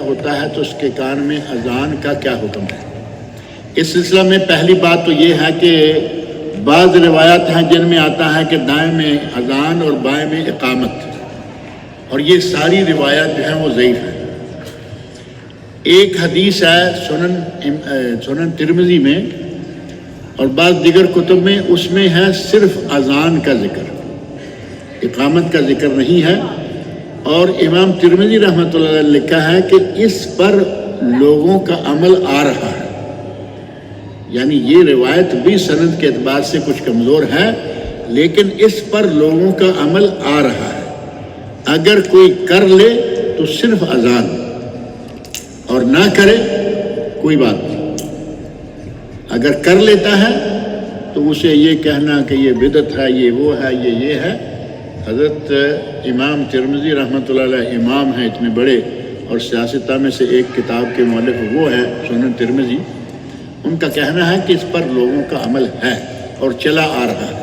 ہوتا ہے تو اس کے کان میں اذان کا کیا حکم ہے؟ اس سلسلہ میں پہلی بات تو یہ ہے کہ بعض روایات ہیں جن میں آتا ہے کہ دائیں میں اذان اور بائیں میں اقامت، اور یہ ساری روایات جو ہیں وہ ضعیف ہیں۔ ایک حدیث ہے سنن ترمذی میں اور بعض دیگر کتب میں، اس میں ہے صرف اذان کا ذکر، اقامت کا ذکر نہیں ہے، اور امام ترمذی رحمۃ اللہ علیہ نے لکھا ہے کہ اس پر لوگوں کا عمل آ رہا ہے، یعنی یہ روایت بھی سند کے اعتبار سے کچھ کمزور ہے، لیکن اس پر لوگوں کا عمل آ رہا ہے۔ اگر کوئی کر لے تو صرف اذان، اور نہ کرے کوئی بات نہیں۔ اگر کر لیتا ہے تو اسے یہ کہنا کہ یہ بدعت ہے، یہ وہ ہے، یہ ہے۔ حضرت امام ترمذی رحمۃ اللہ علیہ امام ہیں اتنے بڑے، اور سیاستہ میں سے ایک کتاب کے مؤلف وہ ہے سنن ترمذی، ان کا کہنا ہے کہ اس پر لوگوں کا عمل ہے اور چلا آ رہا ہے،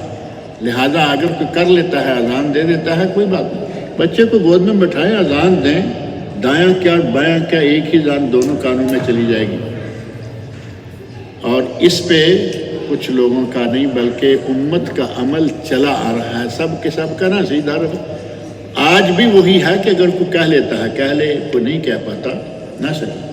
لہذا اگر کوئی کر لیتا ہے، اذان دے دیتا ہے، کوئی بات نہیں۔ بچے کو گود میں بٹھائیں، اذان دیں، دایاں کیا بایاں کیا ایک ہی اذان دونوں کانوں میں چلی جائے گی۔ اور اس پہ کچھ لوگوں کا نہیں بلکہ امت کا عمل چلا آ رہا ہے، سب کے سب کا نا سیدھا رہا۔ آج بھی وہی ہے کہ اگر کوئی کہہ لیتا ہے کہہ لے، کوئی نہیں کہہ پاتا نہ سکے۔